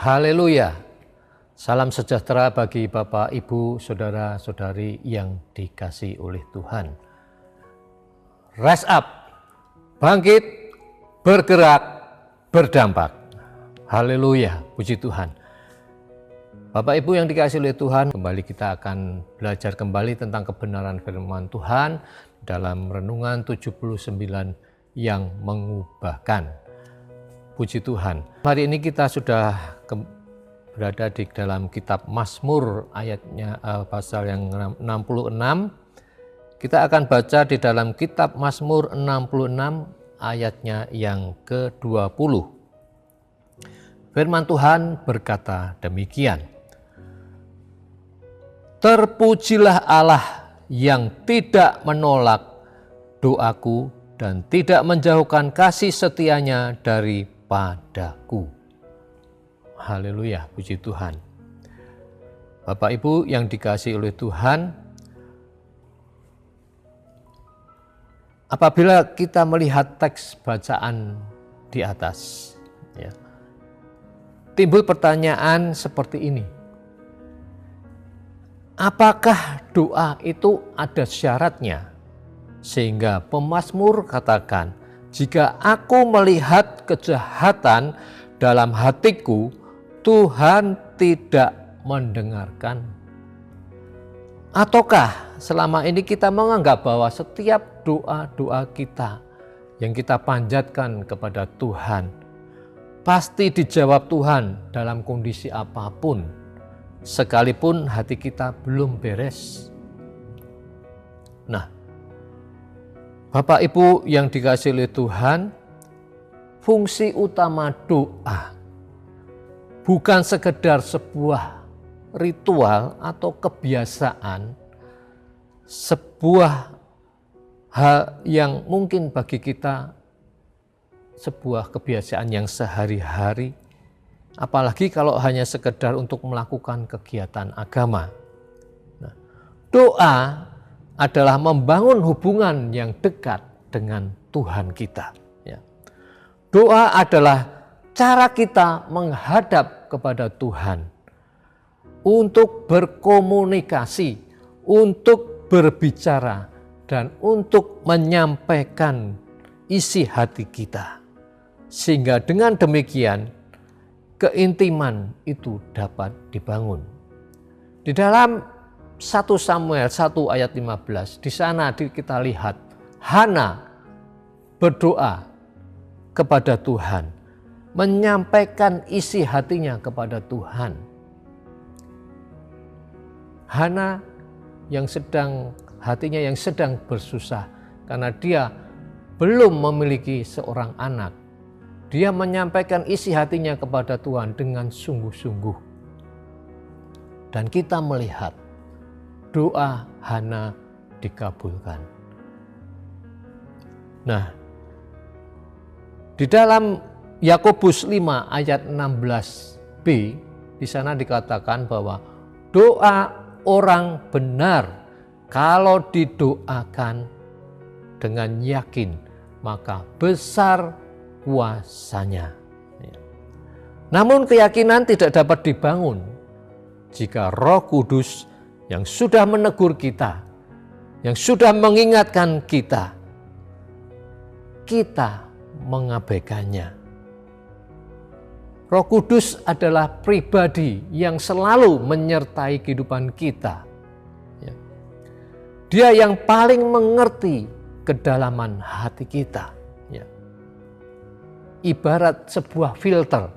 Haleluya. Salam sejahtera bagi Bapak, Ibu, Saudara-saudari yang dikasihi oleh Tuhan. Rise up, bangkit, bergerak, berdampak. Haleluya, puji Tuhan. Bapak, Ibu yang dikasihi oleh Tuhan, kembali kita akan belajar kembali tentang kebenaran firman Tuhan dalam renungan 79 yang mengubahkan. Puji Tuhan. Hari ini kita sudah berada di dalam kitab Mazmur ayatnya pasal yang 66. Kita akan baca di dalam kitab Mazmur 66 ayatnya yang ke-20. Firman Tuhan berkata demikian. Terpujilah Allah yang tidak menolak doaku dan tidak menjauhkan kasih setianya daripadaku. Haleluya, puji Tuhan. Bapak Ibu yang dikasihi oleh Tuhan, apabila kita melihat teks bacaan di atas, ya, timbul pertanyaan seperti ini. Apakah doa itu ada syaratnya? Sehingga pemazmur katakan, jika aku melihat kejahatan dalam hatiku, Tuhan tidak mendengarkan. Ataukah selama ini kita menganggap bahwa setiap doa-doa kita yang kita panjatkan kepada Tuhan pasti dijawab Tuhan dalam kondisi apapun, sekalipun hati kita belum beres? Nah, Bapak Ibu yang dikasihi oleh Tuhan, fungsi utama doa bukan sekedar sebuah ritual atau kebiasaan, sebuah hal yang mungkin bagi kita sebuah kebiasaan yang sehari-hari, apalagi kalau hanya sekedar untuk melakukan kegiatan agama. Nah, doa adalah membangun hubungan yang dekat dengan Tuhan kita. Ya. Doa adalah cara kita menghadap kepada Tuhan untuk berkomunikasi, untuk berbicara, dan untuk menyampaikan isi hati kita. Sehingga dengan demikian keintiman itu dapat dibangun. Di dalam 1 Samuel 1 ayat 15, di sana kita lihat Hana berdoa kepada Tuhan, menyampaikan isi hatinya kepada Tuhan. Hana hatinya yang sedang bersusah karena dia belum memiliki seorang anak. Dia menyampaikan isi hatinya kepada Tuhan dengan sungguh-sungguh. Dan kita melihat doa Hana dikabulkan. Nah, di dalam Yakobus 5 ayat 16b, di sana dikatakan bahwa doa orang benar kalau didoakan dengan yakin, maka besar kuasanya. Namun keyakinan tidak dapat dibangun jika Roh Kudus yang sudah menegur kita, yang sudah mengingatkan kita mengabaikannya. Roh Kudus adalah pribadi yang selalu menyertai kehidupan kita. Dia yang paling mengerti kedalaman hati kita. Ibarat sebuah filter.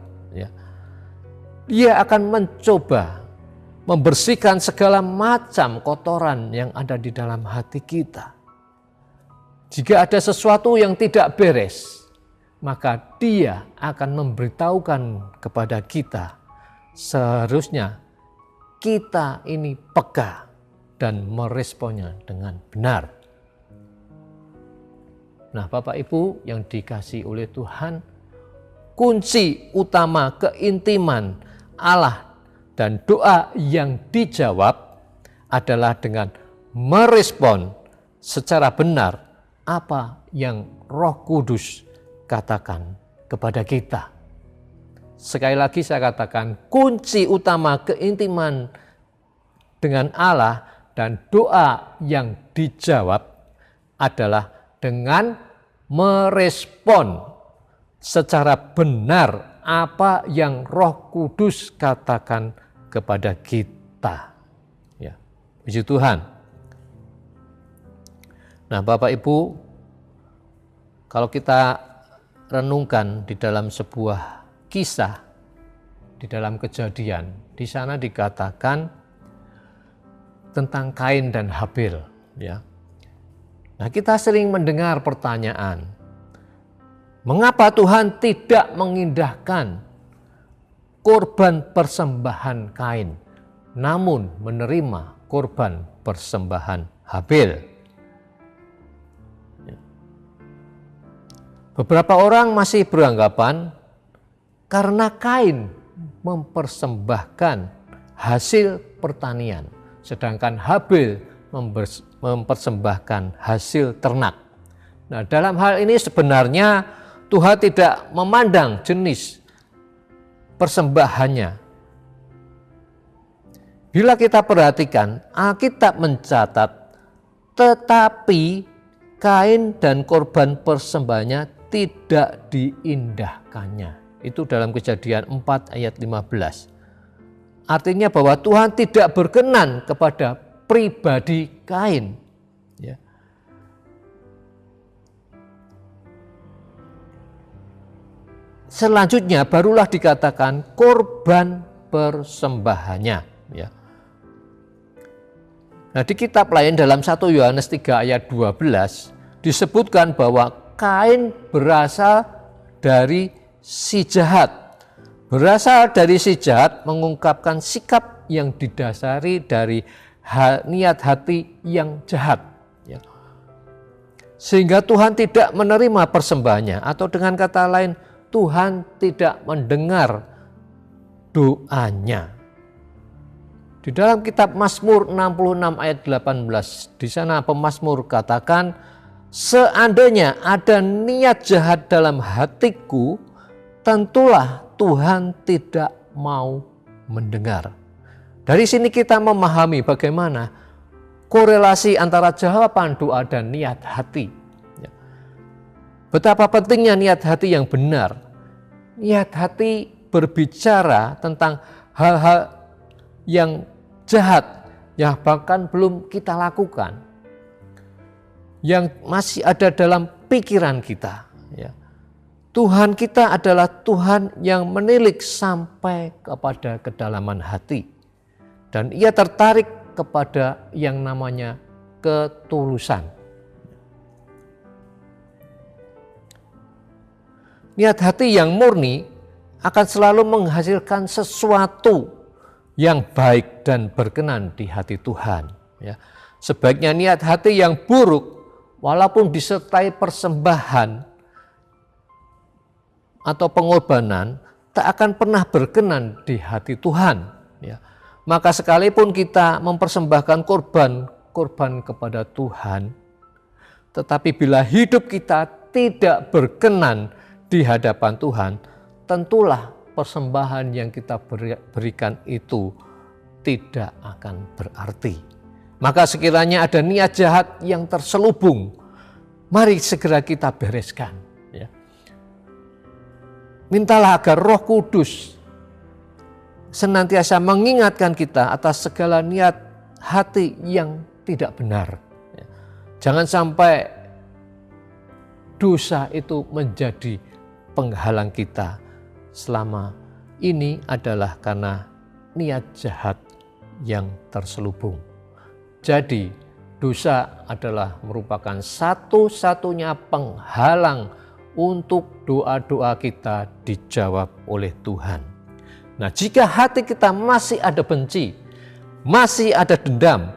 Dia akan mencoba membersihkan segala macam kotoran yang ada di dalam hati kita. Jika ada sesuatu yang tidak beres, maka dia akan memberitahukan kepada kita. Seharusnya kita ini peka dan meresponnya dengan benar. Nah, Bapak Ibu yang dikasihi oleh Tuhan, kunci utama keintiman Allah dan doa yang dijawab adalah dengan merespon secara benar apa yang Roh Kudus katakan kepada kita. sekali lagi saya katakan, kunci utama keintiman dengan Allah dan doa yang dijawab adalah dengan merespon secara benar apa yang Roh Kudus katakan kepada kita. Ya, puji Tuhan. Nah, Bapak Ibu, kalau kita renungkan di dalam sebuah kisah, di dalam Kejadian, di sana dikatakan tentang Kain dan Habil. Ya. Nah, kita sering mendengar pertanyaan, mengapa Tuhan tidak mengindahkan korban persembahan Kain, namun menerima korban persembahan Habil? Beberapa orang masih beranggapan karena Kain mempersembahkan hasil pertanian, sedangkan Habil mempersembahkan hasil ternak. Nah, dalam hal ini sebenarnya Tuhan tidak memandang jenis persembahannya. Bila kita perhatikan, Alkitab mencatat, tetapi Kain dan korban persembahannya tidak diindahkannya. Itu dalam Kejadian 4 ayat 15. Artinya bahwa Tuhan tidak berkenan kepada pribadi Kain. Ya. Selanjutnya barulah dikatakan korban persembahannya. Ya. Nah, di kitab lain dalam 1 Yohanes 3 ayat 12 disebutkan bahwa Kain berasal dari si jahat. Berasal dari si jahat mengungkapkan sikap yang didasari dari niat hati yang jahat. Ya. Sehingga Tuhan tidak menerima persembahannya, atau dengan kata lain, Tuhan tidak mendengar doanya. Di dalam kitab Mazmur 66 ayat 18, di sana pemazmur katakan, seandainya ada niat jahat dalam hatiku, tentulah Tuhan tidak mau mendengar. Dari sini kita memahami bagaimana korelasi antara jawaban doa dan niat hati. Betapa pentingnya niat hati yang benar. Niat hati berbicara tentang hal-hal yang jahat yang bahkan belum kita lakukan, yang masih ada dalam pikiran kita. Ya. Tuhan kita adalah Tuhan yang menilik sampai kepada kedalaman hati. Dan ia tertarik kepada yang namanya ketulusan. Niat hati yang murni akan selalu menghasilkan sesuatu yang baik dan berkenan di hati Tuhan. Ya. Sebaiknya niat hati yang buruk, walaupun disertai persembahan atau pengorbanan, tak akan pernah berkenan di hati Tuhan. Ya. Maka sekalipun kita mempersembahkan korban kepada Tuhan, tetapi bila hidup kita tidak berkenan di hadapan Tuhan, tentulah persembahan yang kita berikan itu tidak akan berarti. Maka sekiranya ada niat jahat yang terselubung, mari segera kita bereskan. Ya. Mintalah agar Roh Kudus senantiasa mengingatkan kita atas segala niat hati yang tidak benar. Ya. Jangan sampai dosa itu menjadi penghalang kita selama ini adalah karena niat jahat yang terselubung. Jadi dosa adalah merupakan satu-satunya penghalang untuk doa-doa kita dijawab oleh Tuhan. Nah, jika hati kita masih ada benci, masih ada dendam,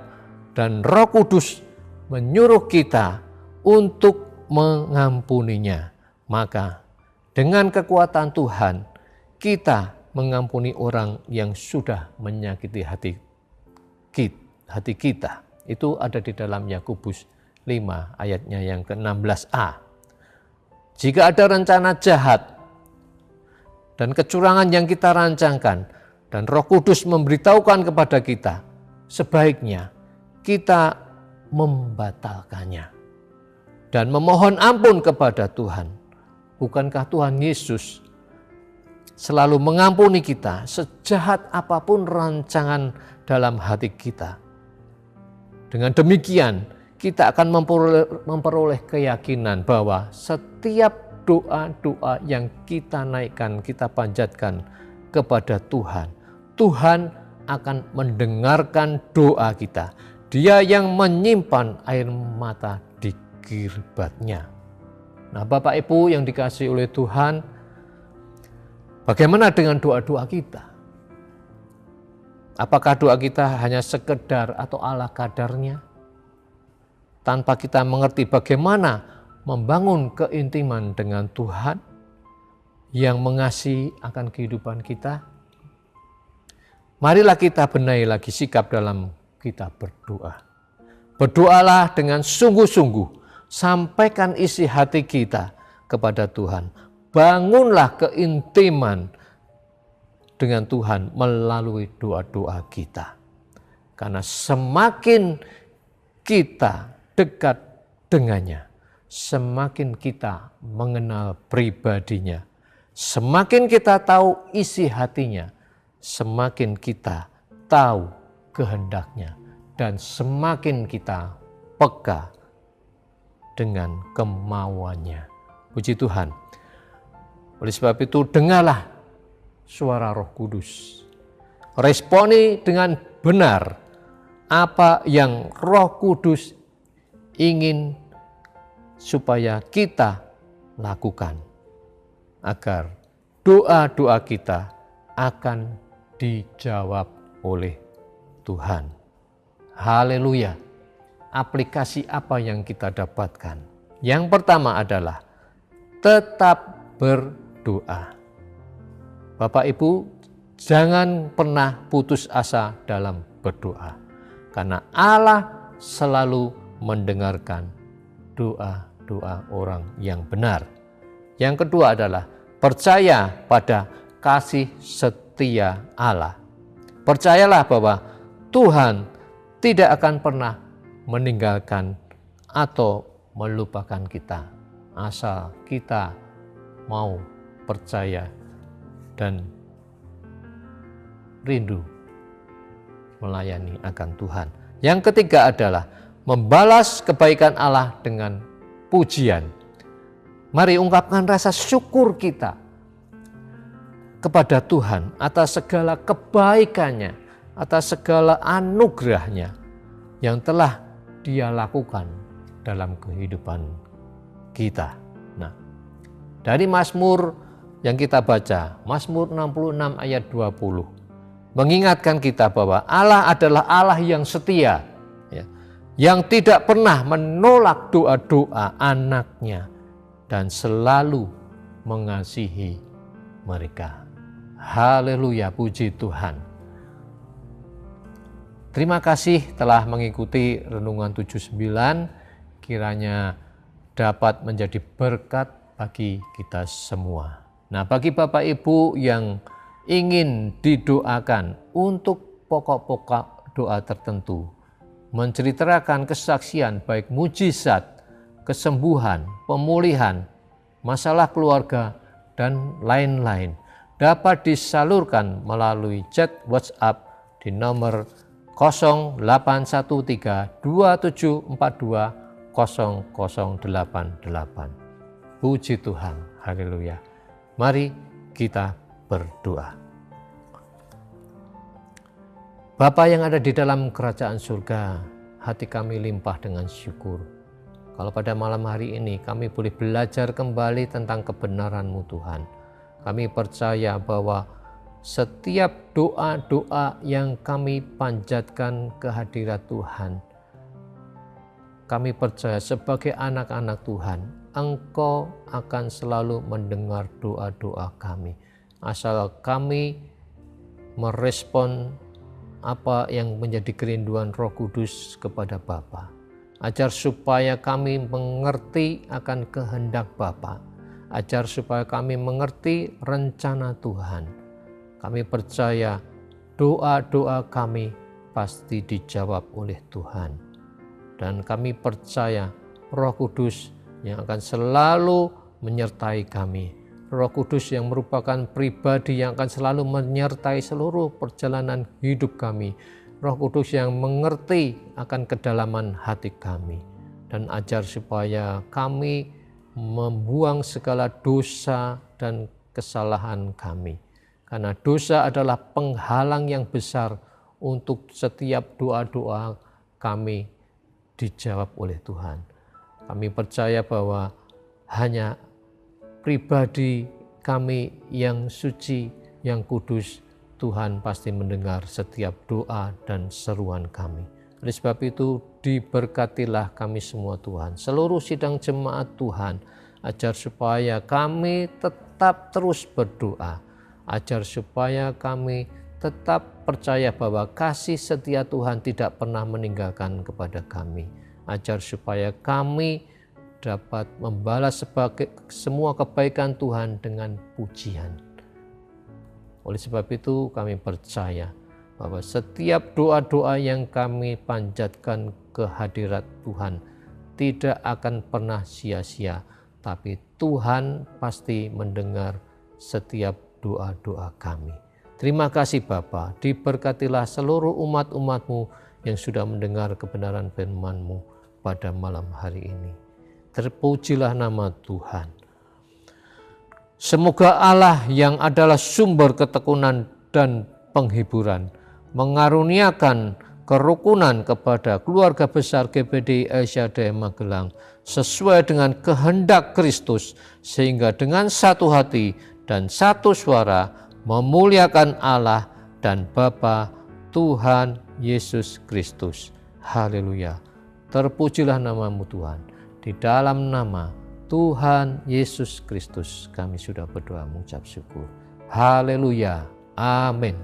dan Roh Kudus menyuruh kita untuk mengampuninya, maka dengan kekuatan Tuhan, kita mengampuni orang yang sudah menyakiti hati kita. Itu ada di dalam Yakobus 5 ayatnya yang ke-16a. Jika ada rencana jahat dan kecurangan yang kita rancangkan, dan Roh Kudus memberitahukan kepada kita, sebaiknya kita membatalkannya dan memohon ampun kepada Tuhan. Bukankah Tuhan Yesus selalu mengampuni kita sejahat apapun rancangan dalam hati kita? Dengan demikian kita akan memperoleh keyakinan bahwa setiap doa-doa yang kita naikkan, kita panjatkan kepada Tuhan, Tuhan akan mendengarkan doa kita. Dia yang menyimpan air mata di kirbatnya. Nah, Bapak Ibu yang dikasihi oleh Tuhan, bagaimana dengan doa-doa kita? Apakah doa kita hanya sekedar atau ala kadarnya? Tanpa kita mengerti bagaimana membangun keintiman dengan Tuhan yang mengasihi akan kehidupan kita? Marilah kita benahi lagi sikap dalam kita berdoa. Berdoalah dengan sungguh-sungguh. Sampaikan isi hati kita kepada Tuhan. Bangunlah keintiman dengan Tuhan melalui doa-doa kita. Karena semakin kita dekat dengannya, semakin kita mengenal pribadinya, semakin kita tahu isi hatinya, semakin kita tahu kehendaknya, dan semakin kita peka dengan kemauannya. Puji Tuhan. Oleh sebab itu, dengarlah suara Roh Kudus. Responi dengan benar apa yang Roh Kudus ingin supaya kita lakukan, agar doa-doa kita akan dijawab oleh Tuhan. Haleluya. Aplikasi apa yang kita dapatkan? Yang pertama adalah tetap berdoa. Bapak Ibu, jangan pernah putus asa dalam berdoa, karena Allah selalu mendengarkan doa-doa orang yang benar. Yang kedua adalah percaya pada kasih setia Allah. Percayalah bahwa Tuhan tidak akan pernah meninggalkan atau melupakan kita, asal kita mau percaya dan rindu melayani akan Tuhan. Yang ketiga adalah membalas kebaikan Allah dengan pujian. Mari ungkapkan rasa syukur kita kepada Tuhan atas segala kebaikannya, atas segala anugerahnya yang telah Dia lakukan dalam kehidupan kita. Nah, dari Mazmur yang kita baca, Mazmur 66 ayat 20, mengingatkan kita bahwa Allah adalah Allah yang setia, ya, yang tidak pernah menolak doa-doa anaknya dan selalu mengasihi mereka. Haleluya, puji Tuhan. Terima kasih telah mengikuti Renungan 79, kiranya dapat menjadi berkat bagi kita semua. Nah, bagi Bapak Ibu yang ingin didoakan untuk pokok-pokok doa tertentu, menceritakan kesaksian baik mujizat, kesembuhan, pemulihan, masalah keluarga, dan lain-lain, dapat disalurkan melalui chat WhatsApp di nomor 0813-2742-0088. Puji Tuhan, haleluya. Mari kita berdoa. Bapa yang ada di dalam kerajaan surga, hati kami limpah dengan syukur. Kalau pada malam hari ini kami boleh belajar kembali tentang kebenaran-Mu Tuhan. Kami percaya bahwa setiap doa-doa yang kami panjatkan ke hadirat Tuhan, kami percaya sebagai anak-anak Tuhan, Engkau akan selalu mendengar doa-doa kami. Asal kami merespon apa yang menjadi kerinduan Roh Kudus kepada Bapa. Ajar supaya kami mengerti akan kehendak Bapa. Ajar supaya kami mengerti rencana Tuhan. Kami percaya doa-doa kami pasti dijawab oleh Tuhan. Dan kami percaya Roh Kudus yang akan selalu menyertai kami. Roh Kudus yang merupakan pribadi yang akan selalu menyertai seluruh perjalanan hidup kami. Roh Kudus yang mengerti akan kedalaman hati kami. Dan ajar supaya kami membuang segala dosa dan kesalahan kami. Karena dosa adalah penghalang yang besar untuk setiap doa-doa kami dijawab oleh Tuhan. Kami percaya bahwa hanya pribadi kami yang suci, yang kudus, Tuhan pasti mendengar setiap doa dan seruan kami. Oleh sebab itu diberkatilah kami semua Tuhan, seluruh sidang jemaat Tuhan, ajar supaya kami tetap terus berdoa, ajar supaya kami tetap percaya bahwa kasih setia Tuhan tidak pernah meninggalkan kepada kami, ajar supaya kami dapat membalas sebagai semua kebaikan Tuhan dengan pujian. Oleh sebab itu kami percaya bahwa setiap doa-doa yang kami panjatkan ke hadirat Tuhan tidak akan pernah sia-sia, tapi Tuhan pasti mendengar setiap doa-doa kami. Terima kasih Bapa, diberkatilah seluruh umat-umat-Mu yang sudah mendengar kebenaran firman-Mu pada malam hari ini. Terpujilah nama Tuhan. Semoga Allah yang adalah sumber ketekunan dan penghiburan mengaruniakan kerukunan kepada keluarga besar GBD Elsyadai Magelang sesuai dengan kehendak Kristus, sehingga dengan satu hati dan satu suara memuliakan Allah dan Bapa Tuhan Yesus Kristus. Haleluya. Terpujilah nama-Mu Tuhan. Di dalam nama Tuhan Yesus Kristus kami sudah berdoa mengucap syukur. Haleluya. Amin.